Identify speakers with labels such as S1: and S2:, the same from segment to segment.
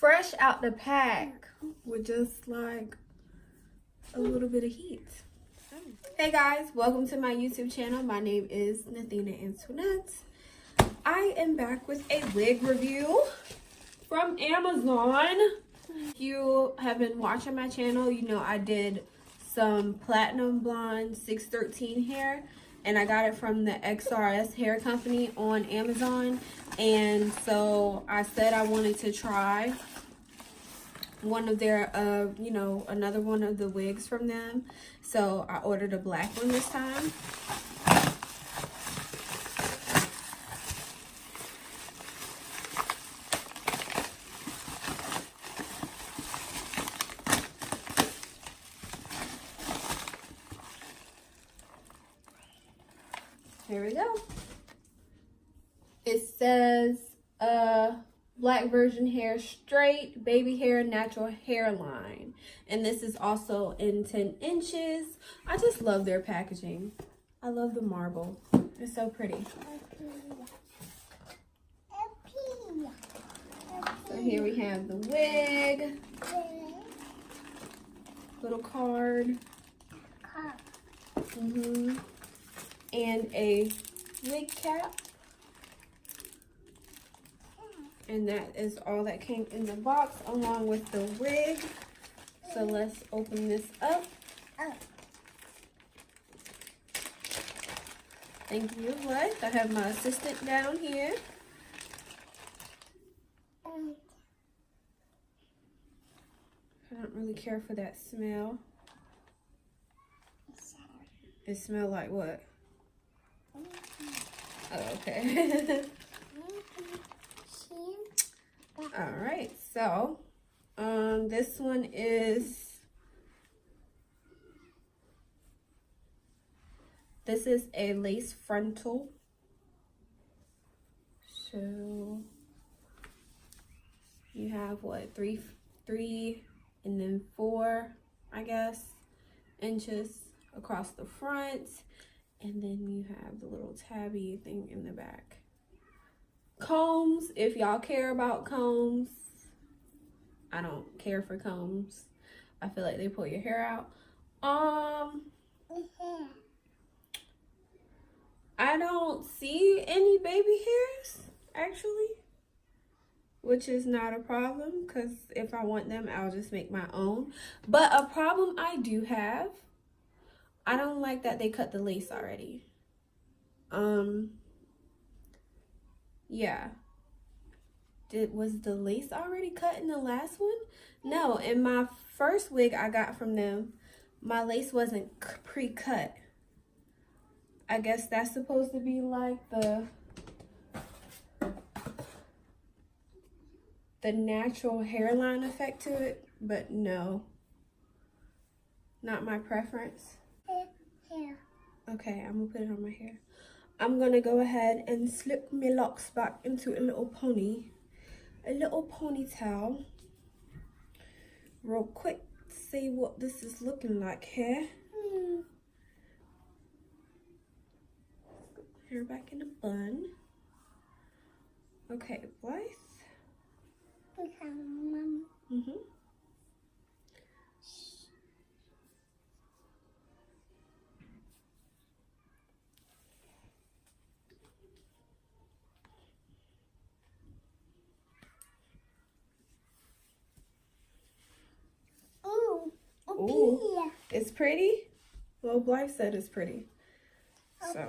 S1: fresh out the pack with just like a little bit of heat. Hey guys, welcome to my YouTube channel. My name is Nathina Antoinette. I am back with a wig review from Amazon. If you have been watching my channel, you know I did some platinum blonde 613 hair, and I got it from the XRS hair company on Amazon. And so I said I wanted to try one of their another one of the wigs from them, so I ordered a black one this time. Here we go. It says black virgin hair, straight baby hair, natural hairline, and this is also in 10 inches. I just love their packaging. I love the marble. It's so pretty. So here we have the wig, little card, and a wig cap. And that is all that came in the box along with the wig. So let's open this up. Thank you, what? I have my assistant down here. I don't really care for that smell. It smells like what? Oh, okay. All right, so this one is, this is a lace frontal. So you have what, three and then 4, I guess, inches across the front, and then you have the little tabby thing in the back. Combs, if y'all care about combs. I don't care for combs. I feel like they pull your hair out. I don't see any baby hairs actually, which is not a problem, because if I want them, I'll just make my own. But a problem I do have, I don't like that they cut the lace already. Yeah. Was the lace already cut in the last one? No, in my first wig I got from them, my lace wasn't pre-cut. I guess that's supposed to be like the natural hairline effect to it, but no. Not my preference. Okay, I'm gonna put it on my hair. I'm gonna go ahead and slip my locks back into a little ponytail real quick to see what this is looking like here. Hair back in a bun. Okay, Blythe. Ooh, it's pretty? Well, Blythe said it's pretty. So.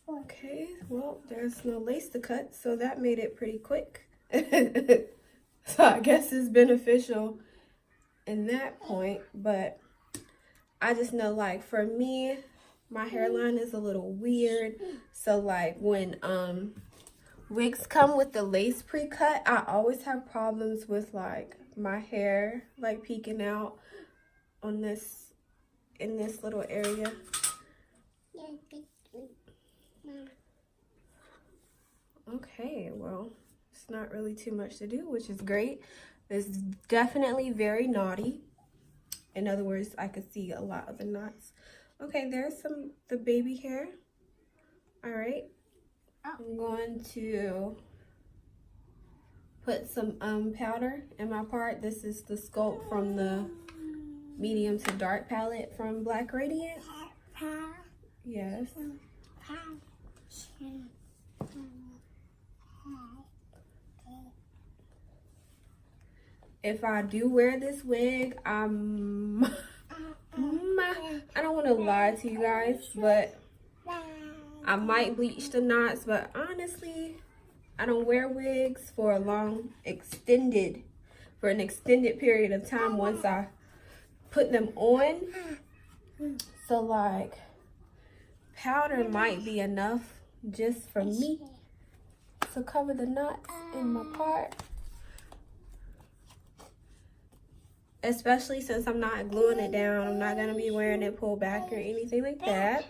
S1: Okay, well, there's no lace to cut, so that made it pretty quick. So I guess it's beneficial in that point, but I just know, like, for me, my hairline is a little weird. So like when wigs come with the lace pre-cut, I always have problems with like my hair like peeking out on this, in this little area. Okay, well, it's not really too much to do, which is great. It's definitely very knotty. In other words, I could see a lot of the knots. Okay, there's the baby hair. All right, I'm going to put some powder in my part. This is the sculpt from the medium to dark palette from Black Radiant. Yes. If I do wear this wig, I don't want to lie to you guys, but I might bleach the knots. But honestly, I don't wear wigs for an extended period of time once I put them on. So like, powder might be enough just for me to cover the knots in my part. Especially since I'm not gluing it down. I'm not gonna be wearing it pulled back or anything like that.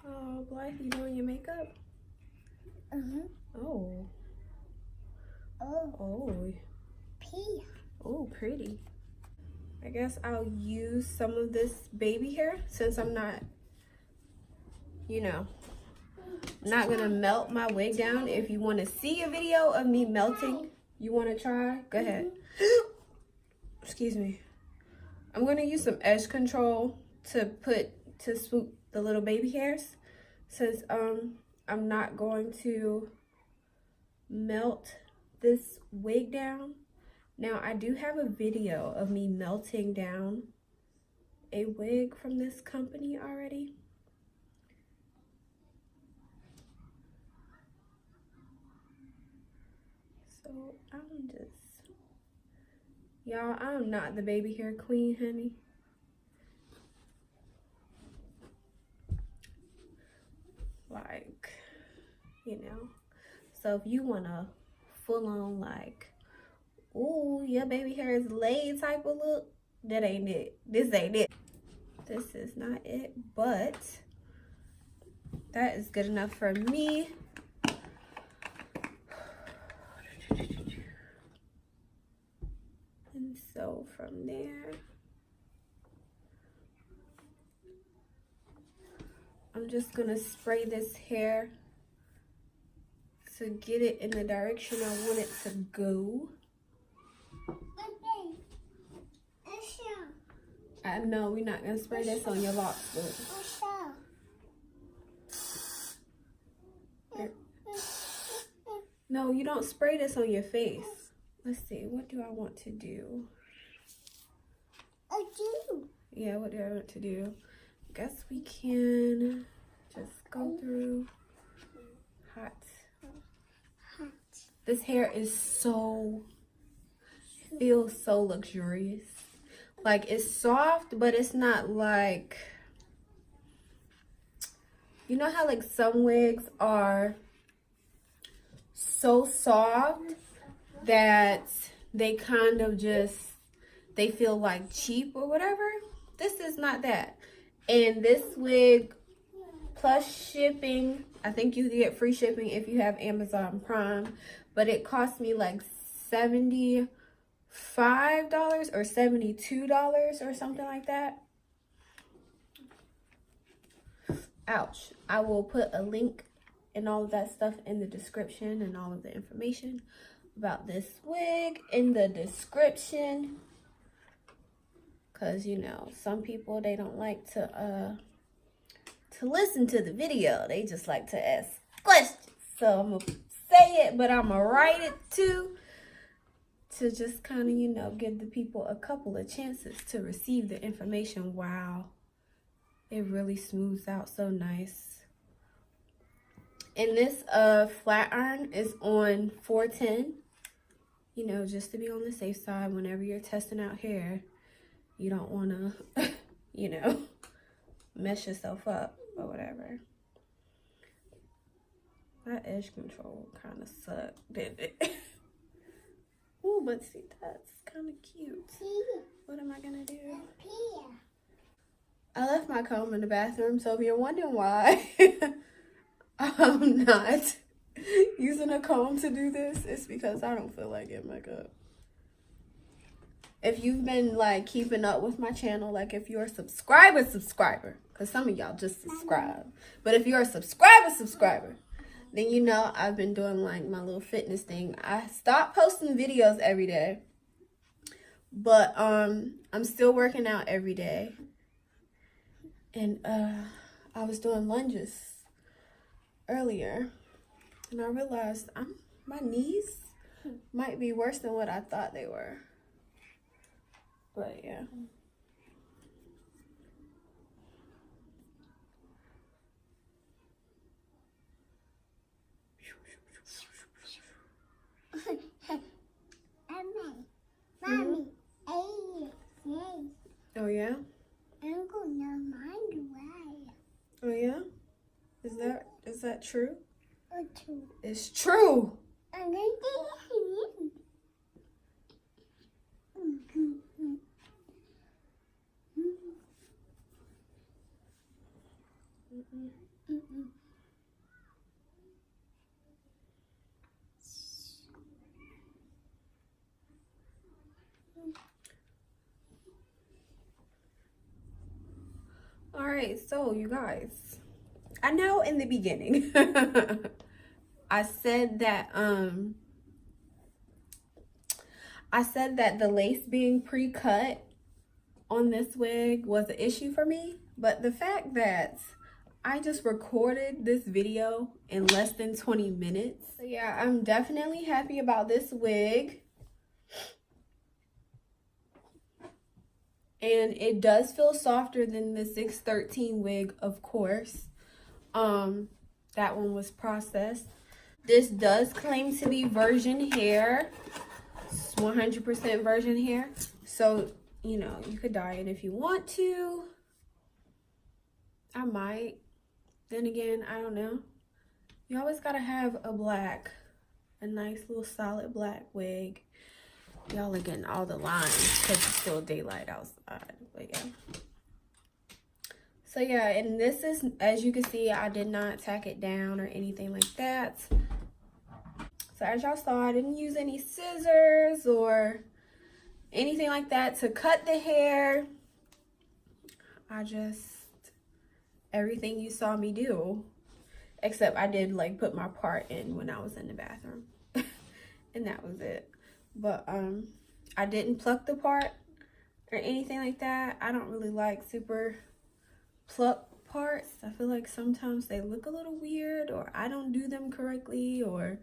S1: Oh, Blythe, you doing your makeup? Oh. Oh, pretty. I guess I'll use some of this baby hair since I'm not, you know, not gonna melt my wig down. If you want to see a video of me melting, you want to try, go ahead. Excuse me. I'm gonna use some edge control to swoop the little baby hairs, since I'm not going to melt this wig down. Now, I do have a video of me melting down a wig from this company already. So I'm just, y'all, I'm not the baby hair queen, honey. Like, you know. So if you want a full on like, ooh, your baby hair is laid type of look, that ain't it. This ain't it. This is not it, but that is good enough for me. And so from there, I'm just gonna spray this hair to get it in the direction I want it to go. I know we're not gonna spray this on your locks, but no, you don't spray this on your face. Let's see, what do I want to do? Yeah, what do I want to do? Guess we can just go through hot. This hair is feels so luxurious. Like, it's soft, but it's not like, you know how like some wigs are so soft that they kind of just, they feel like cheap or whatever? This is not that. And this wig plus shipping, I think you get free shipping if you have Amazon Prime, but it cost me like $75 or $72 or something like that. Ouch. I will put a link and all of that stuff in the description, and all of the information about this wig in the description, because you know, some people, they don't like to listen to the video, they just like to ask questions. So I'm gonna say it, but I'm gonna write it too, to just kind of, you know, give the people a couple of chances to receive the information. Wow, it really smooths out so nice. And this flat iron is on 410, you know, just to be on the safe side. Whenever you're testing out hair, you don't want to, you know, mess yourself up or whatever. That edge control kind of sucked, didn't it? Ooh, but see, that's kind of cute. What am I gonna do? I left my comb in the bathroom, so if you're wondering why I'm not using a comb to do this, it's because I don't feel like getting makeup. if you've been like keeping up with my channel, like if you're a subscriber, because some of y'all just subscribe, but if you're a subscriber, then you know I've been doing like my little fitness thing. I stopped posting videos every day, but I'm still working out every day. And I was doing lunges earlier, and I realized my knees might be worse than what I thought they were. But yeah.
S2: Mommy.
S1: Oh yeah?
S2: I'm gonna mind why.
S1: Oh yeah? Is that true?
S2: Okay.
S1: It's true.
S2: I'm gonna
S1: All right, so you guys, I know in the beginning I said that the lace being pre-cut on this wig was an issue for me, but the fact that I just recorded this video in less than 20 minutes. So yeah, I'm definitely happy about this wig. And it does feel softer than the 613 wig, of course. That one was processed. This does claim to be virgin hair. It's 100% virgin hair. So, you know, you could dye it if you want to. I might. Then again, I don't know. You always gotta have a nice little solid black wig. Y'all are getting all the lines because it's still daylight outside. But yeah. So yeah, and this is, as you can see, I did not tack it down or anything like that. So as y'all saw, I didn't use any scissors or anything like that to cut the hair. Everything you saw me do, except I did like put my part in when I was in the bathroom. And that was it. But I didn't pluck the part or anything like that. I don't really like super pluck parts. I feel like sometimes they look a little weird, or I don't do them correctly, or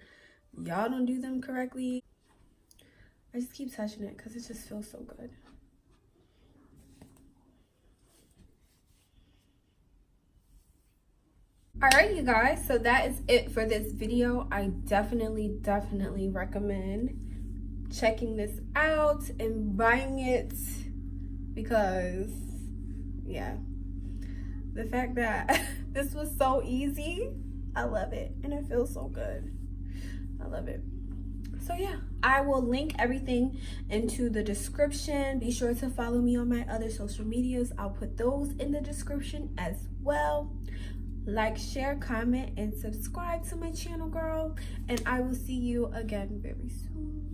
S1: y'all don't do them correctly. I just keep touching it because it just feels so good. Alright, you guys, so that is it for this video. I definitely recommend checking this out and buying it, because yeah, the fact that this was so easy, I love it, and it feels so good. I love it. So yeah, I will link everything into the description. Be sure to follow me on my other social medias. I'll put those in the description as well. Like, share, comment, and subscribe to my channel, girl, and I will see you again very soon.